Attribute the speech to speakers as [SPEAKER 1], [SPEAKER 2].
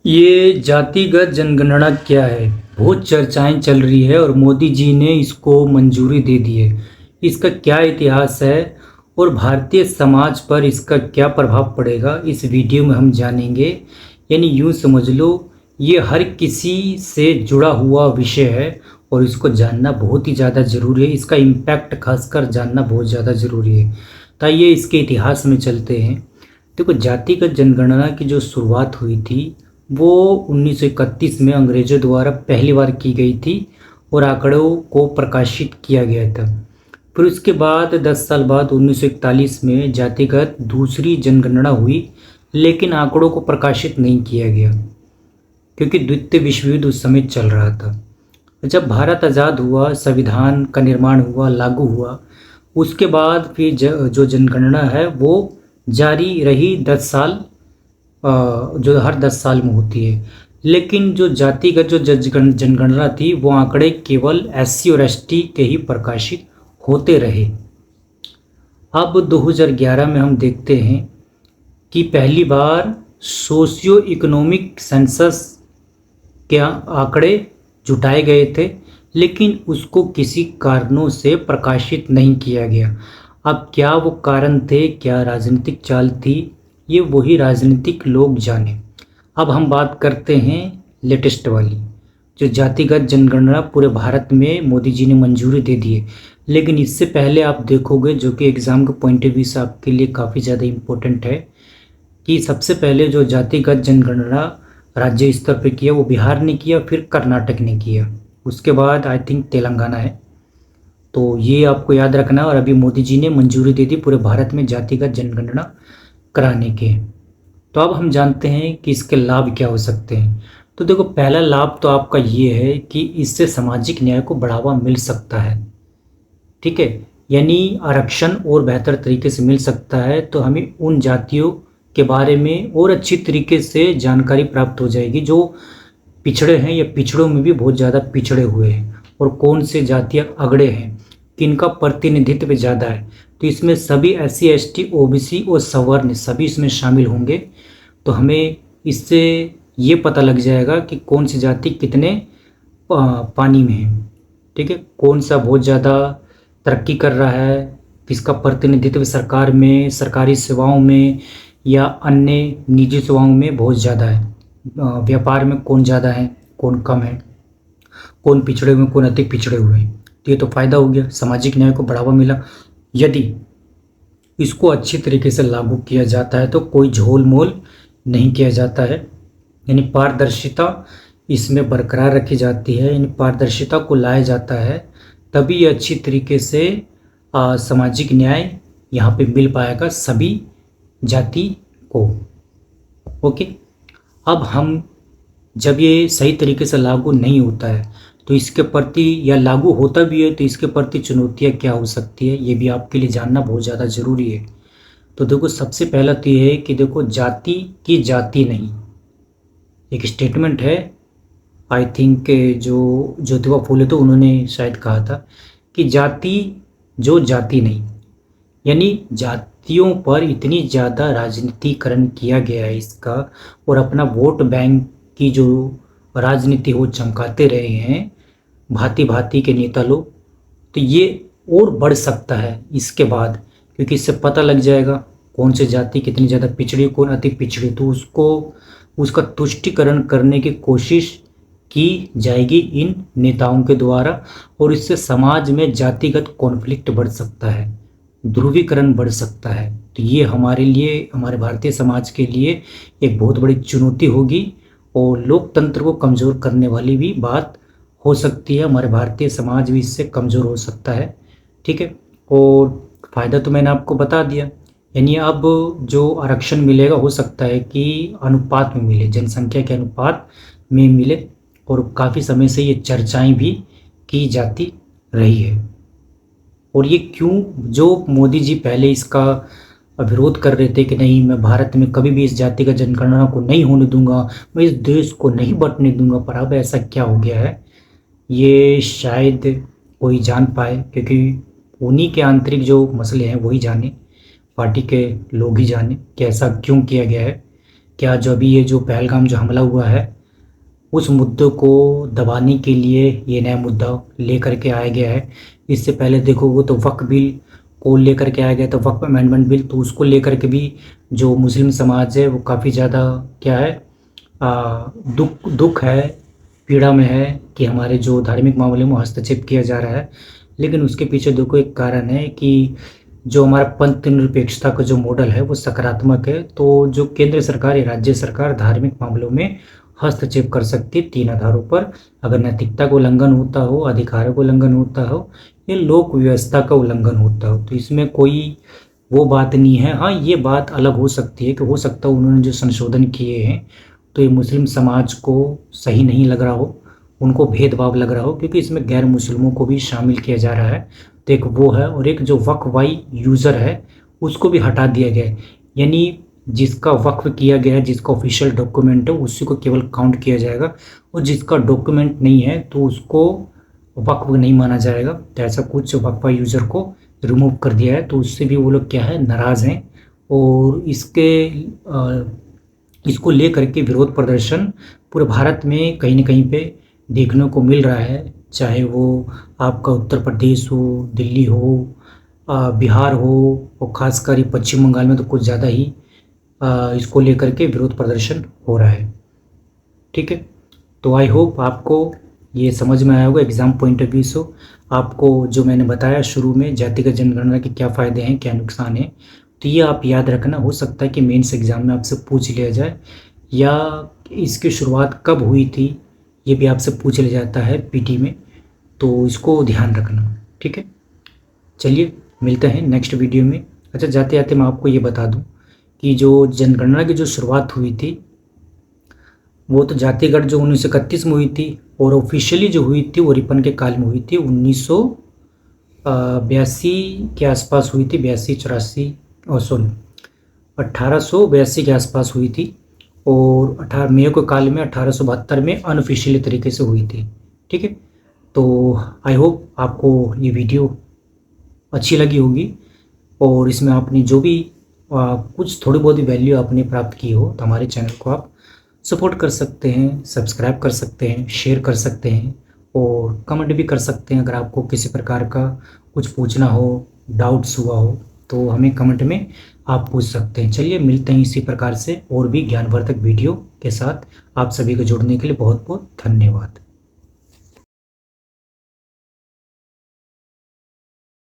[SPEAKER 1] ये जातिगत जनगणना क्या है? बहुत चर्चाएं चल रही है और मोदी जी ने इसको मंजूरी दे दी है। इसका क्या इतिहास है और भारतीय समाज पर इसका क्या प्रभाव पड़ेगा, इस वीडियो में हम जानेंगे। यानी यूँ समझ लो, ये हर किसी से जुड़ा हुआ विषय है और इसको जानना बहुत ही ज़्यादा ज़रूरी है। इसका इम्पैक्ट खासकर जानना बहुत ज़्यादा ज़रूरी है। तो ये इसके इतिहास में चलते हैं। देखो, जातिगत जनगणना की जो शुरुआत हुई थी वो 1931 में अंग्रेज़ों द्वारा पहली बार की गई थी और आंकड़ों को प्रकाशित किया गया था। फिर उसके बाद 10 साल बाद 1941 में जातिगत दूसरी जनगणना हुई, लेकिन आंकड़ों को प्रकाशित नहीं किया गया क्योंकि द्वितीय विश्व युद्ध उस समय चल रहा था। जब भारत आज़ाद हुआ, संविधान का निर्माण हुआ, लागू हुआ, उसके बाद फिर जो जनगणना है वो जारी रही 10 साल, जो हर 10 साल में होती है। लेकिन जो जातिगत जो जनगणना थी वो आंकड़े केवल SC और ST के ही प्रकाशित होते रहे। अब 2011 में हम देखते हैं कि पहली बार सोशियो इकोनॉमिक सेंसस के आंकड़े जुटाए गए थे, लेकिन उसको किसी कारणों से प्रकाशित नहीं किया गया। अब क्या वो कारण थे, क्या राजनीतिक चाल थी, ये वही राजनीतिक लोग जाने। अब हम बात करते हैं लेटेस्ट वाली, जो जातिगत जनगणना पूरे भारत में मोदी जी ने मंजूरी दे दी है। लेकिन इससे पहले आप देखोगे, जो कि एग्ज़ाम के पॉइंट ऑफ व्यू से आपके लिए काफ़ी ज़्यादा इम्पोर्टेंट है, कि सबसे पहले जो जातिगत जनगणना राज्य स्तर पर किया वो बिहार ने किया, फिर कर्नाटक ने किया, उसके बाद आई थिंक तेलंगाना है। तो ये आपको याद रखना है। और अभी मोदी जी ने मंजूरी दे दी पूरे भारत में जातिगत जनगणना कराने के। तो अब हम जानते हैं कि इसके लाभ क्या हो सकते हैं। तो देखो, पहला लाभ तो आपका ये है कि इससे सामाजिक न्याय को बढ़ावा मिल सकता है। ठीक है, यानी आरक्षण और बेहतर तरीके से मिल सकता है। तो हमें उन जातियों के बारे में और अच्छी तरीके से जानकारी प्राप्त हो जाएगी जो पिछड़े हैं या पिछड़ों में भी बहुत ज़्यादा पिछड़े हुए हैं, और कौन से जातियाँ अगड़े हैं, किनका प्रतिनिधित्व ज़्यादा है। तो इसमें सभी SC ST OBC और सवर्ण सभी इसमें शामिल होंगे। तो हमें इससे ये पता लग जाएगा कि कौन सी जाति कितने पानी में है। ठीक है, कौन सा बहुत ज़्यादा तरक्की कर रहा है, किसका प्रतिनिधित्व सरकार में, सरकारी सेवाओं में या अन्य निजी सेवाओं में बहुत ज़्यादा है, व्यापार में कौन ज़्यादा है, कौन कम है, कौन पिछड़े हुए, कौन अधिक पिछड़े हुए हैं। तो ये तो फ़ायदा हो गया, सामाजिक न्याय को बढ़ावा मिला। यदि इसको अच्छी तरीके से लागू किया जाता है तो कोई झोल मोल नहीं किया जाता है, यानी पारदर्शिता इसमें बरकरार रखी जाती है, यानी पारदर्शिता को लाया जाता है, तभी ये अच्छी तरीके से सामाजिक न्याय यहाँ पे मिल पाएगा सभी जाति को। ओके, अब हम जब ये सही तरीके से लागू नहीं होता है तो इसके प्रति, या लागू होता भी है तो इसके प्रति चुनौतियाँ क्या हो सकती है, ये भी आपके लिए जानना बहुत ज़्यादा ज़रूरी है। तो देखो, सबसे पहला तो ये है कि देखो, जाति की जाति नहीं, एक स्टेटमेंट है, आई थिंक जो ज्योतिबा फूले तो उन्होंने शायद कहा था कि जाति जो जाति नहीं, यानी जातियों पर इतनी ज़्यादा राजनीतिकरण किया गया है इसका, और अपना वोट बैंक की जो राजनीति वो चमकाते रहे हैं भांति भांति के नेता लोग। तो ये और बढ़ सकता है इसके बाद, क्योंकि इससे पता लग जाएगा कौन से जाति कितनी ज़्यादा पिछड़ी, कौन अति पिछड़ी, तो उसका तुष्टिकरण करने की कोशिश की जाएगी इन नेताओं के द्वारा, और इससे समाज में जातिगत कॉन्फ्लिक्ट बढ़ सकता है, ध्रुवीकरण बढ़ सकता है। तो ये हमारे लिए, हमारे भारतीय समाज के लिए एक बहुत बड़ी चुनौती होगी और लोकतंत्र को कमज़ोर करने वाली भी बात हो सकती है। हमारे भारतीय समाज भी इससे कमज़ोर हो सकता है। ठीक है, और फ़ायदा तो मैंने आपको बता दिया, यानी अब जो आरक्षण मिलेगा हो सकता है कि अनुपात में मिले, जनसंख्या के अनुपात में मिले, और काफ़ी समय से ये चर्चाएं भी की जाती रही है। और ये क्यों, जो मोदी जी पहले इसका विरोध कर रहे थे कि नहीं, मैं भारत में कभी भी इस जातिगत जनगणना को नहीं होने दूंगा, मैं इस देश को नहीं बंटने दूंगा, पर अब ऐसा क्या हो गया है ये शायद कोई जान पाए, क्योंकि उन्हीं के आंतरिक जो मसले हैं वही जाने, पार्टी के लोग ही जाने कि ऐसा क्यों किया गया है। क्या जो अभी ये जो पहलगाम जो हमला हुआ है उस मुद्दे को दबाने के लिए ये नया मुद्दा लेकर के आया गया है। इससे पहले देखोगे तो वक्फ बिल को लेकर के आया गया था, वक्फ अमेंडमेंट बिल, तो उसको लेकर के भी जो मुस्लिम समाज है वो काफ़ी ज़्यादा क्या है दुख है, पीड़ा में है कि हमारे जो धार्मिक मामले में हस्तक्षेप किया जा रहा है। लेकिन उसके पीछे देखो एक कारण है कि जो हमारा पंथ निरपेक्षता का जो मॉडल है वो सकारात्मक है। तो जो केंद्र सरकार या राज्य सरकार धार्मिक मामलों में हस्तक्षेप कर सकती है 3 आधारों पर। अगर नैतिकता का उल्लंघन होता हो, अधिकारों का उल्लंघन होता हो या लोक व्यवस्था का उल्लंघन होता हो, तो इसमें कोई वो बात नहीं है। हाँ, ये बात अलग हो सकती है कि हो सकता है उन्होंने जो संशोधन किए हैं तो ये मुस्लिम समाज को सही नहीं लग रहा हो, उनको भेदभाव लग रहा हो, क्योंकि इसमें गैर मुस्लिमों को भी शामिल किया जा रहा है। तो एक वो है, और एक जो वक्फ वाई यूज़र है उसको भी हटा दिया गया है। यानी जिसका वक्फ किया गया है, जिसका ऑफिशियल डॉक्यूमेंट है, उसी को केवल काउंट किया जाएगा, और जिसका डॉक्यूमेंट नहीं है तो उसको वक्फ नहीं माना जाएगा। तो ऐसा कुछ वक्फ वाई यूज़र को रिमूव कर दिया है। तो उससे भी वो लोग क्या है, नाराज़ हैं, और इसको लेकर के विरोध प्रदर्शन पूरे भारत में कहीं न कहीं पे देखने को मिल रहा है। चाहे वो आपका उत्तर प्रदेश हो, दिल्ली हो, बिहार हो, और ख़ासकर ये पश्चिम बंगाल में तो कुछ ज़्यादा ही इसको लेकर के विरोध प्रदर्शन हो रहा है। ठीक है, तो आई होप आपको ये समझ में आया होगा एग्ज़ाम पॉइंट ऑफ व्यू से। आपको जो मैंने बताया शुरू में जातिगत जनगणना के क्या फ़ायदे हैं, क्या नुकसान है, तो ये आप याद रखना। हो सकता है कि मेंस एग्ज़ाम में आपसे पूछ लिया जाए, या इसकी शुरुआत कब हुई थी ये भी आपसे पूछ लिया जाता है पीटी में, तो इसको ध्यान रखना। ठीक है, चलिए मिलते हैं नेक्स्ट वीडियो में। अच्छा, जाते जाते मैं आपको ये बता दूं कि जो जनगणना की जो शुरुआत हुई थी वो तो जातिगत जो 1931 में हुई थी, और ऑफिशियली जो हुई थी वो रिपन के काल में हुई थी, 1982 के आसपास हुई थी, 82-84 और 1882 के आसपास हुई थी, और 18 मेयो के काल में 1872 में अनऑफिशियली तरीके से हुई थी। ठीक है, तो आई होप आपको ये वीडियो अच्छी लगी होगी, और इसमें आपने जो भी कुछ थोड़ी बहुत वैल्यू आपने प्राप्त की हो, तो हमारे चैनल को आप सपोर्ट कर सकते हैं, सब्सक्राइब कर सकते हैं, शेयर कर सकते हैं, और कमेंट भी कर सकते हैं। अगर आपको किसी प्रकार का कुछ पूछना हो, डाउट्स हुआ हो, तो हमें कमेंट में आप पूछ सकते हैं। चलिए मिलते हैं इसी प्रकार से और भी ज्ञानवर्धक वीडियो के साथ। आप सभी को जुड़ने के लिए बहुत बहुत धन्यवाद।